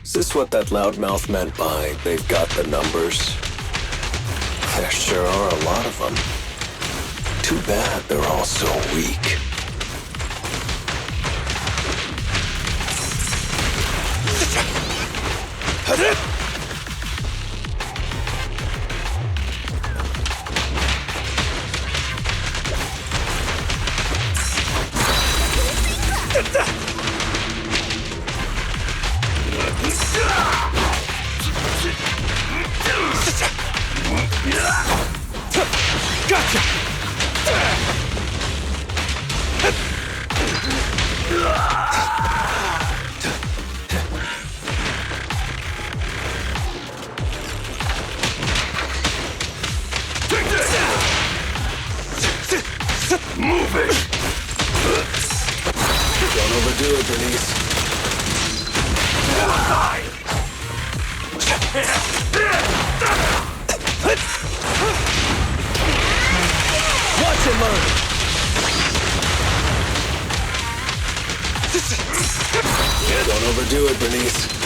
Is this what that loudmouth meant by they've got the numbers? There sure are a lot of them. Too bad they're all so weak. Gotcha! Move it! Don't overdo it, Bernice. Watch and learn! Don't overdo it, Bernice.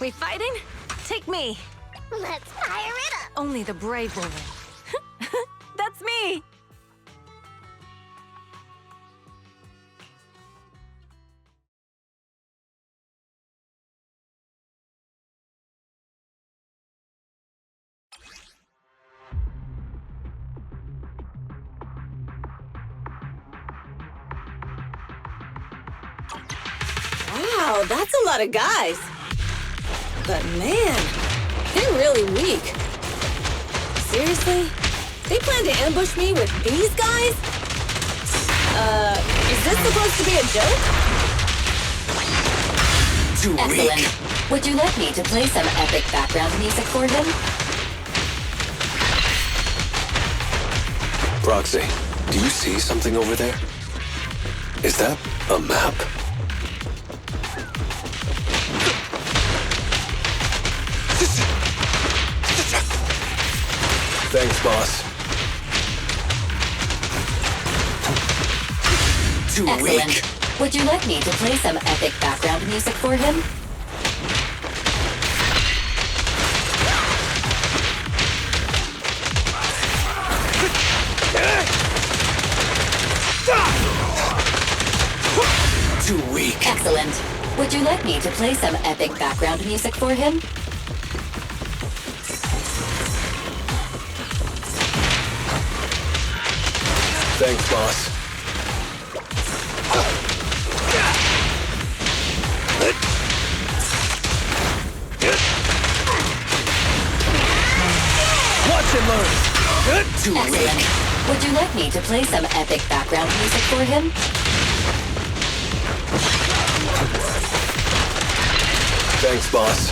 We fighting? Take me. Let's fire it up. Only the brave will win. That's me. Wow, that's a lot of guys. But man, they're really weak. Seriously? They plan to ambush me with these guys? Is this supposed to be a joke? Too Excellent. Weak. Would you like me to play some epic background music for him? Proxy, do you see something over there? Is that a map? Thanks, boss. Too Excellent. Weak. Would you like me to play some epic background music for him? Too weak. Excellent. Would you like me to play some epic background music for him? Thanks, boss. Watch and learn. Too Excellent. weak. Would you like me to play some epic background music for him? Thanks, boss.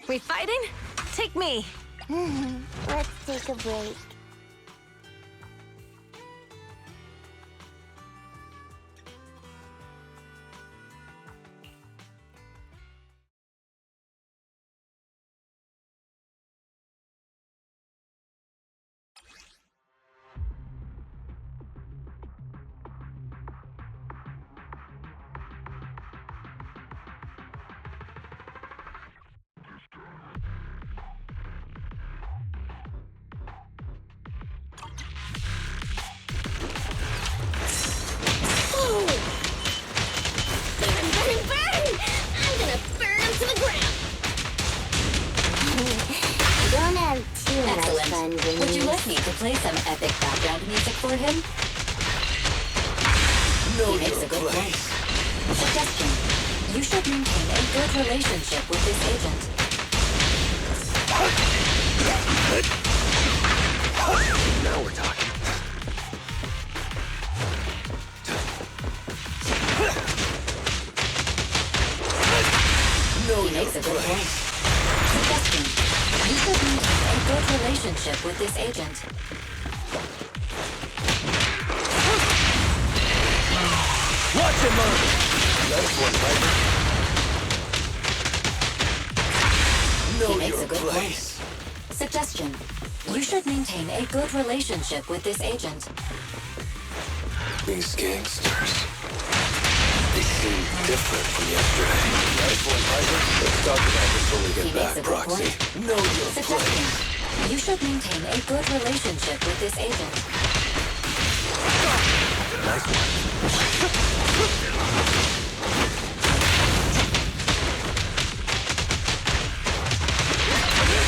We fighting? Take me. Let's take a break. Excellent. Would you like me to play some epic background music for him? He makes a good point. Suggestion. You should maintain a good relationship with this agent. Now we're talking. He makes a good point. Suggestion. You should maintain a good relationship with this agent. Watch him learn! Nice one, Piper. He makes a good point. Suggestion. You should maintain a good relationship with this agent. These gangsters. They seem different from yesterday. Nice one, Piper. Let's talk about this when we get back, Proxy. Know your Suggestion. You should maintain a good relationship with this agent. Nice one.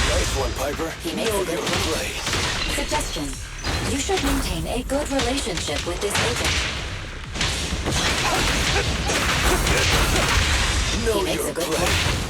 Nice one, Piper. He makes a good point. Suggestion. You should maintain a good relationship with this agent. He makes a good point.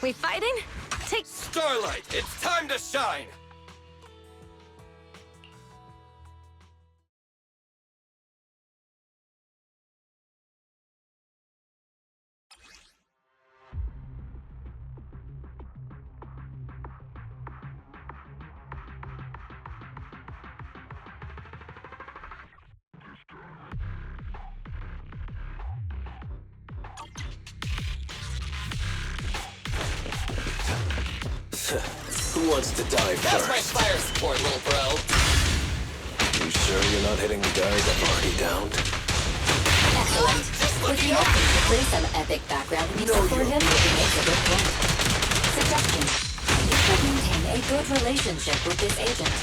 We fighting? Take... Starlight, it's time to shine! Who wants to die first? That's my fire support, little bro. You sure you're not hitting the guys I've already downed? Excellent. Would you like to play some epic background music for him? He makes a good point. Suggestion. You should maintain a good relationship with this agent.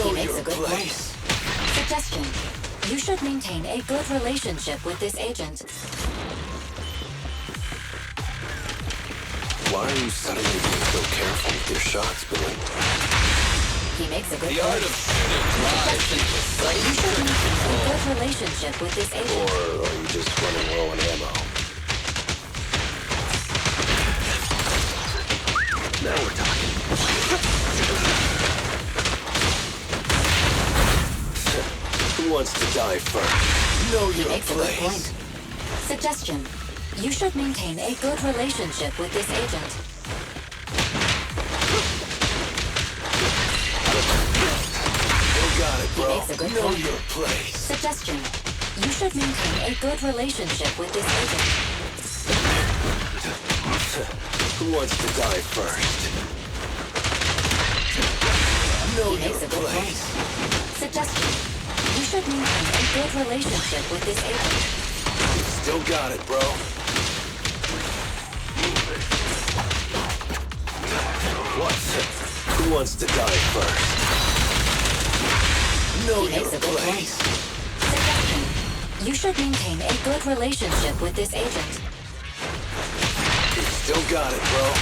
He makes a good point. Suggestion. You should maintain a good relationship with this agent. Why are you suddenly being so careful with your shots, Billy? He makes a good The point. art of shooting drives into sight. You should maintain a good relationship with this agent. Or are you just running low on ammo? Now we're talking. Who wants to die first? Know He your makes a good place. point. Suggestion. You should maintain a good relationship with this agent. You got it, He bro. makes a good Know point. your place. Suggestion. You should maintain a good relationship with this agent. Who wants to die first? Know He makes your a good point. place. Suggestion. You should maintain a good relationship with this agent. You still got it, bro. What? Who wants to die first? Know He makes your a good point. place. Suggestion. You should maintain a good relationship with this agent. You still got it, bro.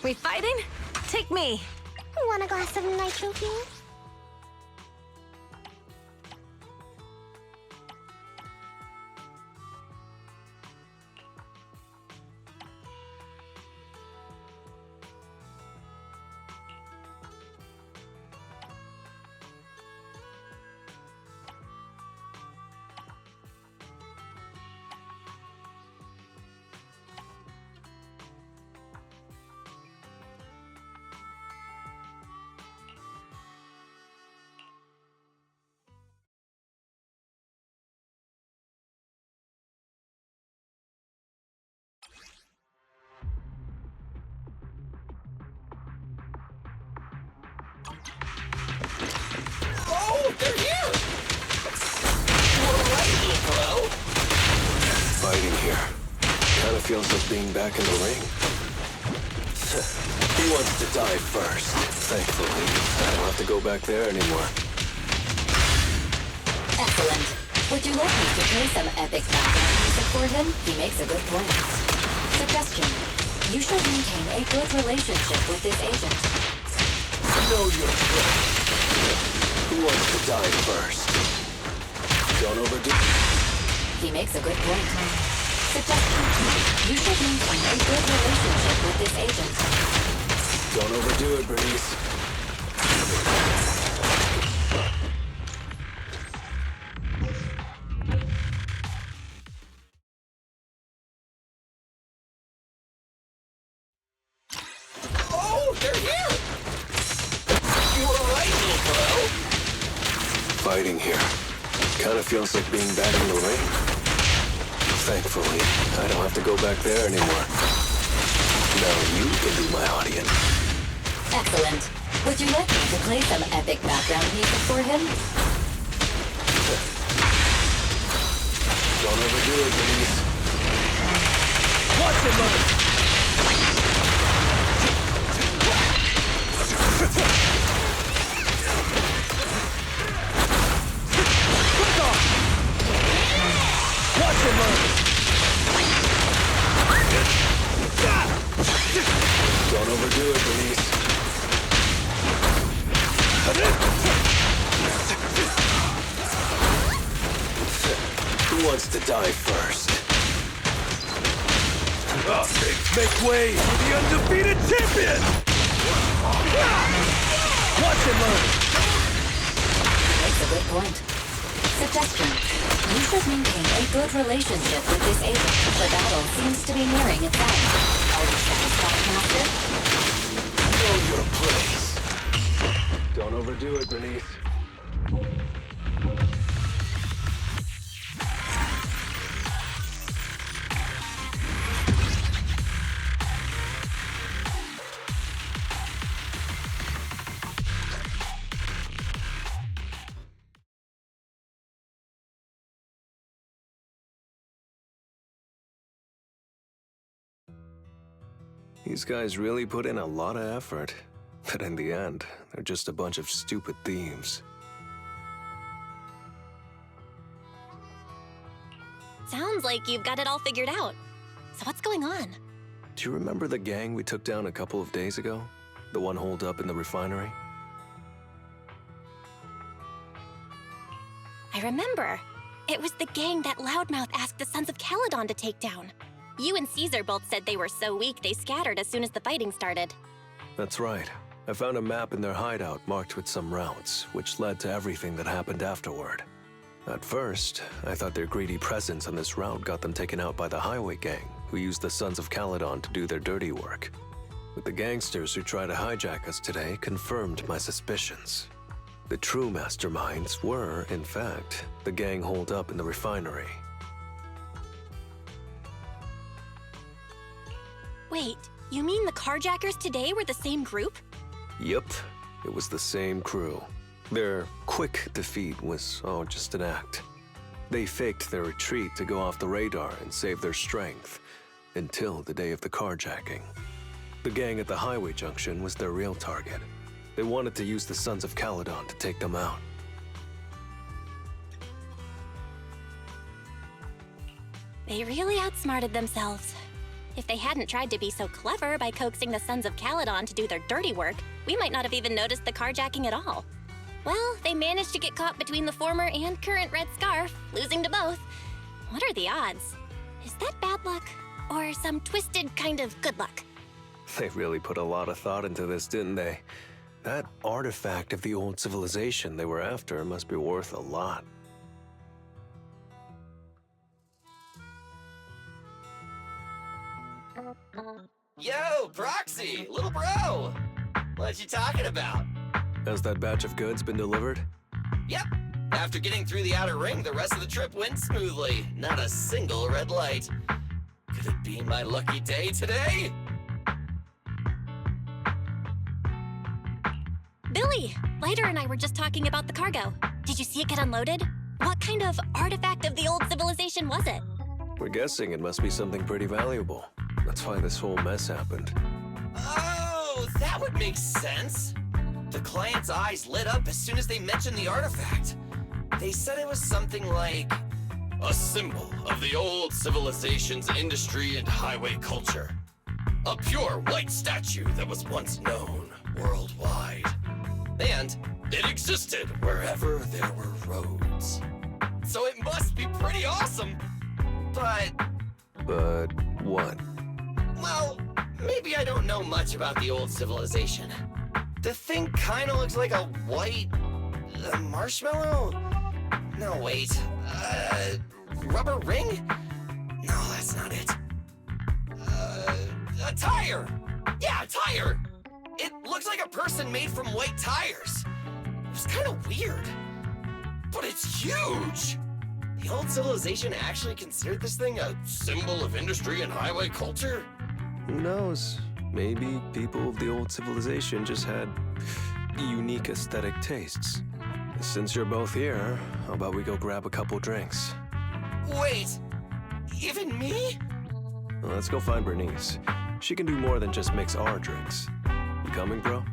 We fighting? Take me. Want a glass of nitro fuel? Oh, they're here! You were right, little bro. Fighting here. Kinda feels like being back in the ring. Who wants to die first? Thankfully, I don't have to go back there anymore. Excellent. Would you like me to play some epic background music for him? He makes a good point. Suggestion. You should maintain a good relationship with this agent. Know your place. Who wants to die first? Don't overdo. He makes a good point. Suggestion. You should maintain a good relationship with this agent. Don't overdo it, Breeze. Oh, they're here! You were right, little bro. Fighting here. Kinda feels like being back in the ring. Thankfully, I don't have to go back there anymore. Now you can be my audience. Excellent. Would you like me to play some epic background music for him? Don't overdo it, Breeze. Watch it, mother! Watch it, mother! Don't overdo it, Breeze. Who wants to die first? Make way for the undefeated champion! Watch it, mother! He makes a good point. Suggestion. You should maintain a good relationship with this agent. The battle seems to be nearing its end. Are you satisfied, Master? Know your place. Don't overdo it, Bernice. These guys really put in a lot of effort, but in the end, they're just a bunch of stupid thieves. Sounds like you've got it all figured out. So what's going on? Do you remember the gang we took down a couple of days ago? The one holed up in the refinery? I remember. It was the gang that Loudmouth asked the Sons of Caledon to take down. You and Caesar both said they were so weak they scattered as soon as the fighting started. That's right. I found a map in their hideout marked with some routes, which led to everything that happened afterward. At first, I thought their greedy presence on this route got them taken out by the highway gang, who used the Sons of Caledon to do their dirty work. But the gangsters who tried to hijack us today confirmed my suspicions. The true masterminds were, in fact, the gang holed up in the refinery. Wait, you mean the carjackers today were the same group? Yep, it was the same crew. Their quick defeat was all just an act. They faked their retreat to go off the radar and save their strength, until the day of the carjacking. The gang at the highway junction was their real target. They wanted to use the Sons of Caledon to take them out. They really outsmarted themselves. If they hadn't tried to be so clever by coaxing the Sons of Caledon to do their dirty work, we might not have even noticed the carjacking at all. Well, they managed to get caught between the former and current Red Scarf, losing to both. What are the odds? Is that bad luck? Or some twisted kind of good luck? They really put a lot of thought into this, didn't they? That artifact of the old civilization they were after must be worth a lot. Yo, Proxy, little bro! What you talking about? Has that batch of goods been delivered? Yep. After getting through the outer ring, the rest of the trip went smoothly. Not a single red light. Could it be my lucky day today? Billy! Lighter and I were just talking about the cargo. Did you see it get unloaded? What kind of artifact of the old civilization was it? We're guessing it must be something pretty valuable. That's why this whole mess happened. Oh, that would make sense. The client's eyes lit up as soon as they mentioned the artifact. They said it was something like a symbol of the old civilization's industry and highway culture. A pure white statue that was once known worldwide. And it existed wherever there were roads. So it must be pretty awesome. But what? well, maybe I don't know much about the old civilization. The thing kinda looks like a white marshmallow? No, wait. Rubber ring? No, that's not it. A tire! Yeah, a tire! It looks like a person made from white tires. It was kinda weird. But it's huge! The old civilization actually considered this thing a symbol of industry and highway culture? Who knows? Maybe people of the old civilization just had unique aesthetic tastes. Since you're both here, how about we go grab a couple drinks? Wait, even me? Well, let's go find Bernice. She can do more than just mix our drinks. You coming, bro?